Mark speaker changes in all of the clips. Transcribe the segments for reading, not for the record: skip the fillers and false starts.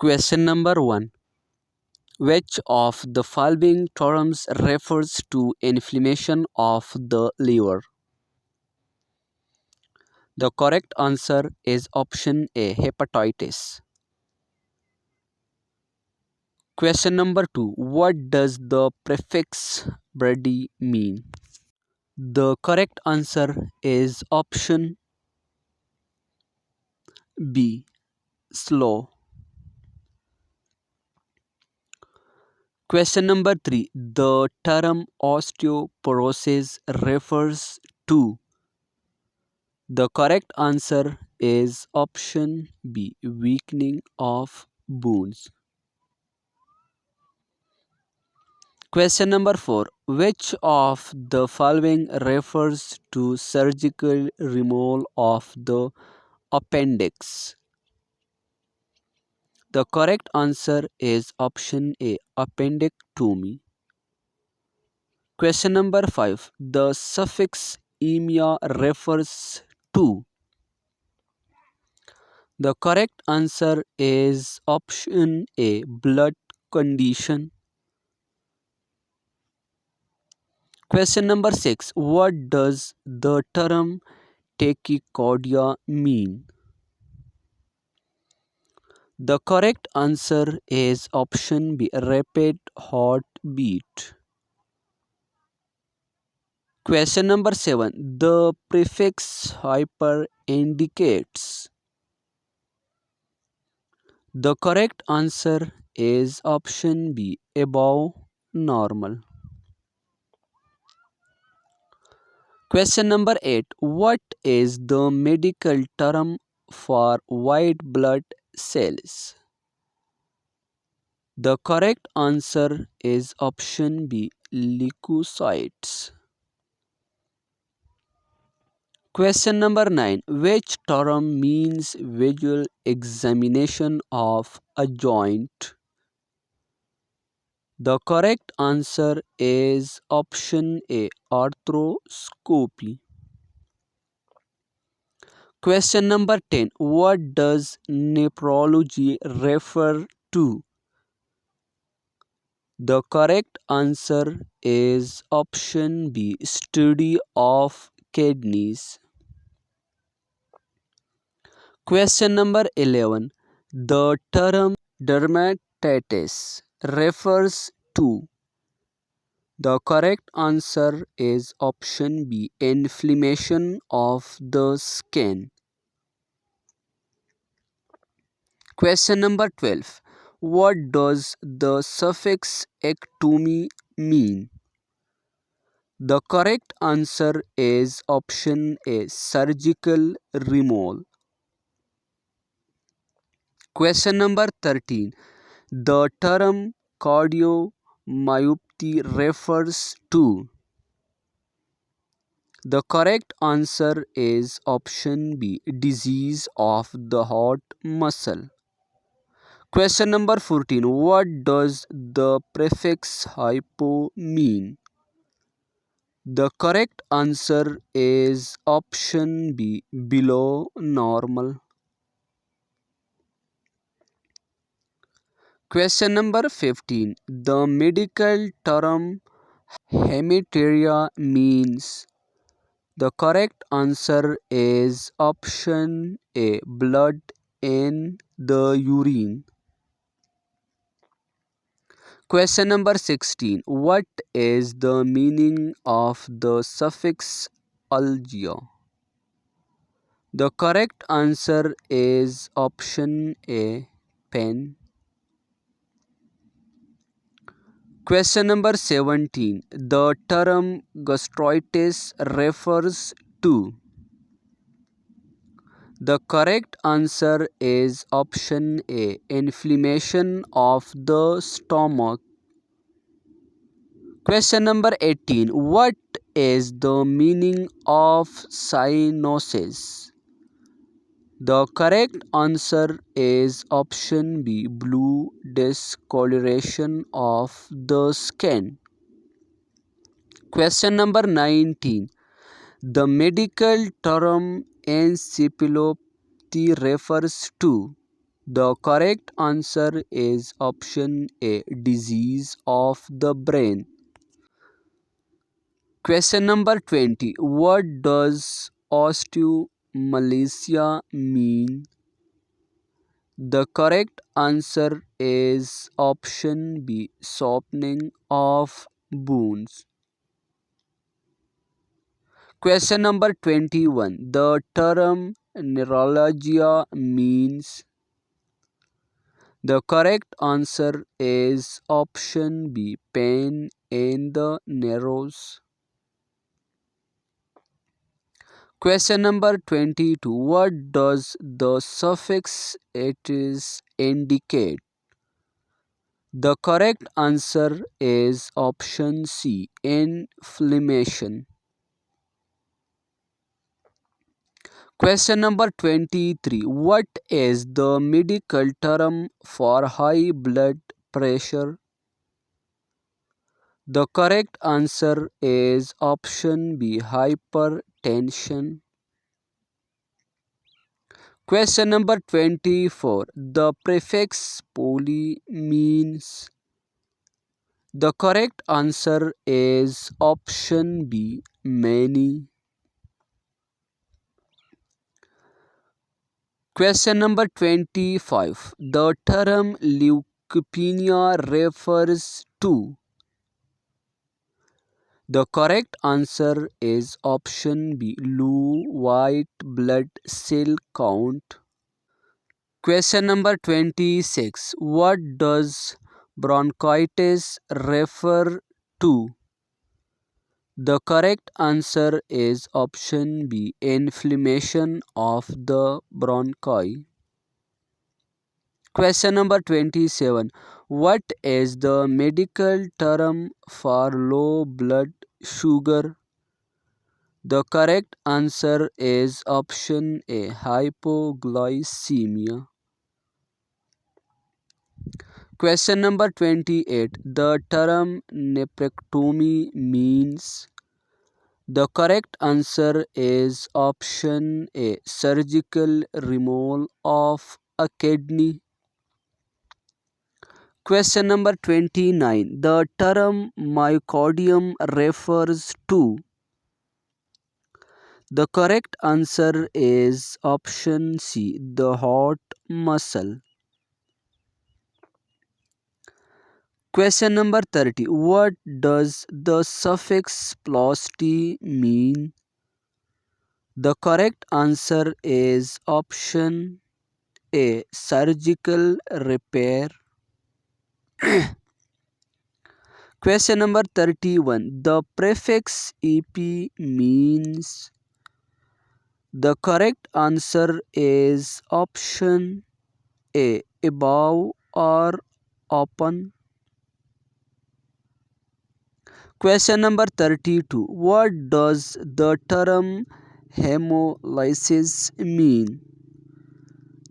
Speaker 1: Question number 1. Which of the following terms refers to inflammation of the liver? The correct answer is option A, hepatitis. Question number 2. What does the prefix "brady" mean? The correct answer is option B, slow. Question number 3. The term osteoporosis refers to. The correct answer is option B, weakening of bones. Question number 4. Which of the following refers to surgical removal of the appendix? The correct answer is option A, appendectomy. Question number 5. The suffix "emia" refers to. The correct answer is option A, blood condition. Question number 6. What does the term tachycardia mean? The correct answer is option B, rapid heartbeat. Question number 7. The prefix "hyper" indicates. The correct answer is option B, above normal. Question number 8. What is the medical term for white blood cells? The correct answer is option B, leukocytes. Question number 9. Which term means visual examination of a joint? The correct answer is option A, arthroscopy. Question number 10. What does nephrology refer to? The correct answer is option B, study of kidneys. Question number 11. The term dermatitis refers to. The correct answer is option B, inflammation of the skin. Question number 12. What does the suffix "ectomy" mean? The correct answer is option A, surgical removal. Question number 13. The term cardiomyopathy refers to. The correct answer is option B, disease of the heart muscle. Question number 14. What does the prefix "hypo" mean? The correct answer is option B, below normal. Question number 15. The medical term hematuria means. The correct answer is option A, blood in the urine. Question number 16. What is the meaning of the suffix "algia"? The correct answer is option A, pen. Question number 17. The term gastritis refers to. The correct answer is option A, inflammation of the stomach. Question number 18. What is the meaning of cyanosis? The correct answer is option B, blue discoloration of the skin. Question number 19. The medical term encephalopathy refers to. The correct answer is option A, disease of the brain. Question number 20. What does osteomalacia mean? The correct answer is option B, softening of bones. Question number 21. The term neuralgia means. The correct answer is option B, pain in the nerves. Question number 22. What does the suffix it is indicate? The correct answer is option C, inflammation. Question number 23. What is the medical term for high blood pressure? The correct answer is option B, hypertension. Question number 24. The prefix poly means. The correct answer is option B, many. Question number 25. The term leukemia refers to. The correct answer is option B, low white blood cell count. Question number 26. What does bronchitis refer to? The correct answer is option B, inflammation of the bronchi. Question number 27. What is the medical term for low blood sugar? The correct answer is option A, hypoglycemia. Question number 28. The term nephrectomy means. The correct answer is option A, surgical removal of a kidney. Question number 29. The term myocardium refers to. The correct answer is option C, the heart muscle. Question number 30. What does the suffix plasty mean? The correct answer is option A, surgical repair. Question number 31. The prefix ep means. The correct answer is option A, above or open. Question number 32. What does the term hemolysis mean?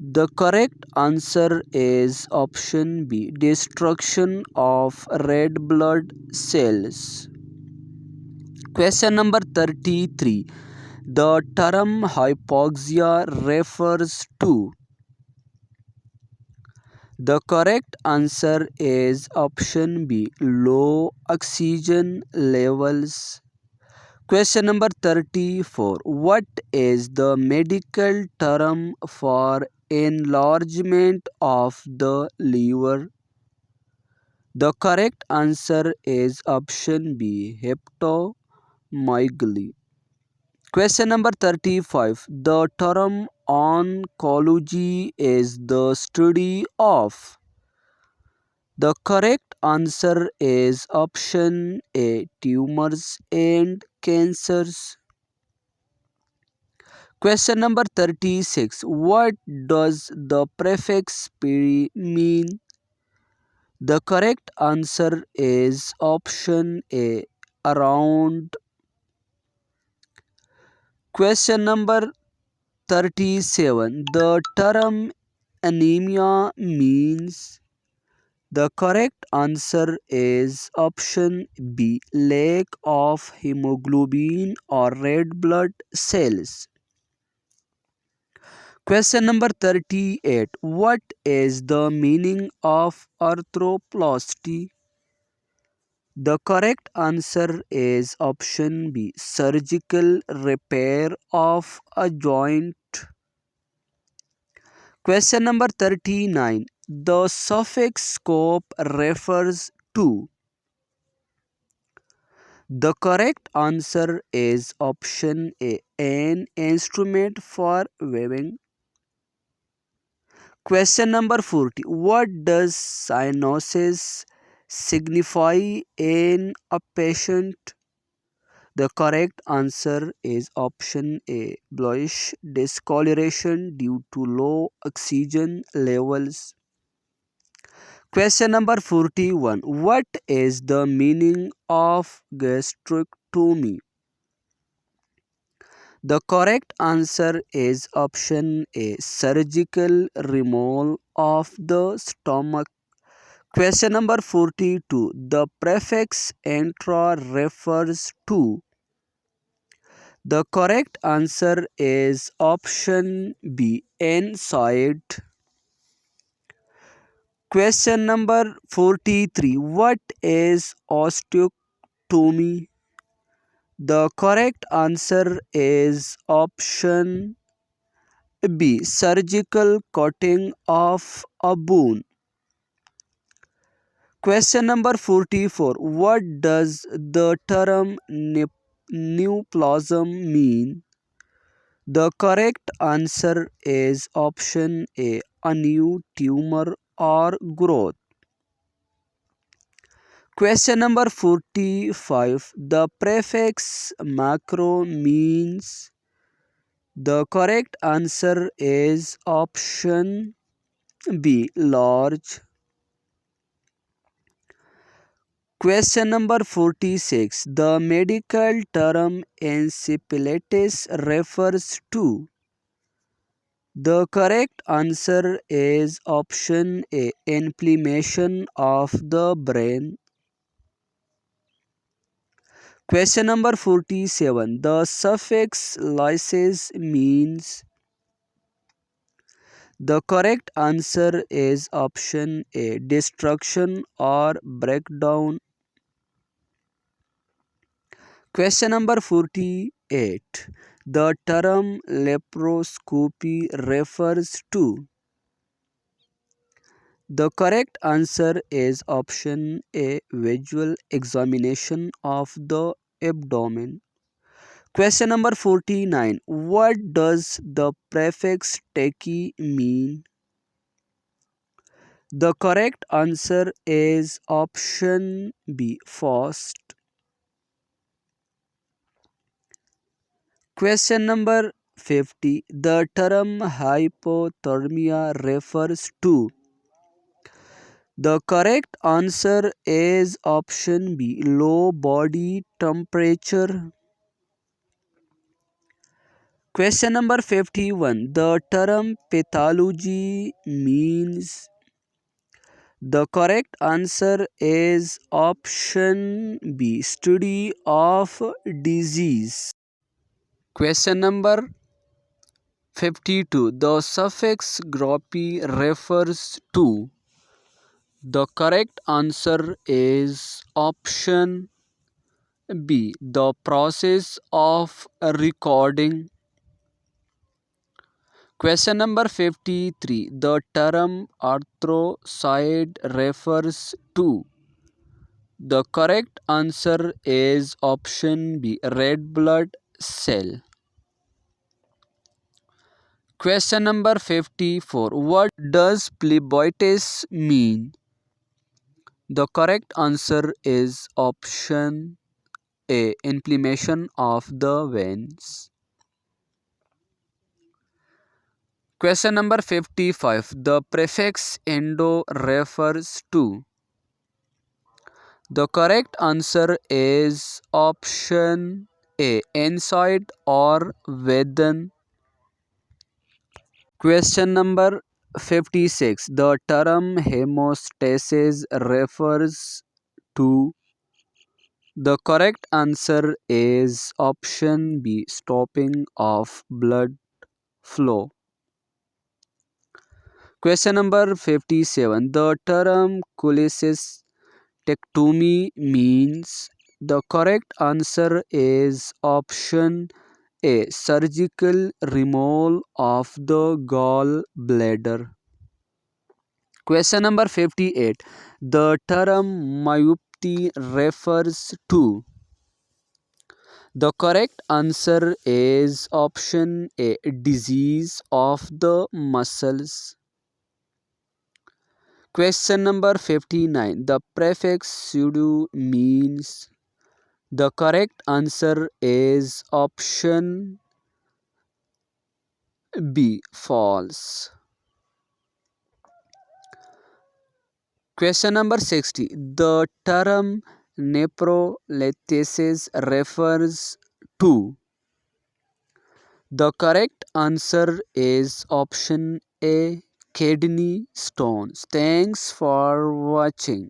Speaker 1: The correct answer is option B, destruction of red blood cells. Question number 33. The term hypoxia refers to. The correct answer is option B, low oxygen levels. Question number 34. What is the medical term for enlargement of the liver? The correct answer is option B, hepatomegaly. Question number 35. The term oncology is the study of. The correct answer is option A, tumors and cancers. Question number 36. What does the prefix peri mean? The correct answer is option A, around. Question number 37. The term anemia means. The correct answer is option B, lack of hemoglobin or red blood cells. Question number 38. What is the meaning of arthroplasty? The correct answer is option B. Surgical repair of a joint. Question number 39. The suffix scope refers to. The correct answer is option A. An instrument for weaving. Question number 40. What does cyanosis signify in a patient? The correct answer is option A. Bluish discoloration due to low oxygen levels. Question number 41. What is the meaning of gastrectomy? The correct answer is option A. Surgical removal of the stomach. Question number 42. The prefix intra refers to. The correct answer is option B. Inside. Question number 43. What is osteotomy? The correct answer is option B. Surgical cutting of a bone. Question number 44. What does the term neoplasm mean? The correct answer is option A. A new tumor or growth. Question number 45. The prefix macro means. The correct answer is option B. Large. Question number 46. The medical term encephalitis refers to. The correct answer is option A. Inflammation of the brain. Question number 47. The suffix lysis means. The correct answer is option A. Destruction or breakdown. Question number 48. The term laparoscopy refers to. The correct answer is option A. Visual examination of the abdomen. Question number 49. What does the prefix tachy mean? The correct answer is option B. Fast. Question number 50. The term hypothermia refers to. The correct answer is option B. Low body temperature. Question number 51. The term pathology means. The correct answer is option B. Study of disease. Question number 52. The suffix "groppy" refers to. The correct answer is option B. The process of recording. Question number 53. The term arthrocyte refers to. The correct answer is option B. Red blood cell. Question number 54. What does phlebitis mean? The correct answer is option A. Inflammation of the veins. Question number 55. The prefix endo refers to. The correct answer is option A. Inside or within. Question number 56. The term hemostasis refers to. The correct answer is option B. Stopping of blood flow. Question number 57. The term cholecystectomy means. The correct answer is option A. Surgical removal of the gallbladder. Question number 58. The term myopathy refers to. The correct answer is option A. Disease of the muscles. Question number 59. The prefix pseudo means. The correct answer is option B. False. Question number 60. The term nephrolithiasis refers to. The correct answer is option A. Kidney stones. Thanks for watching.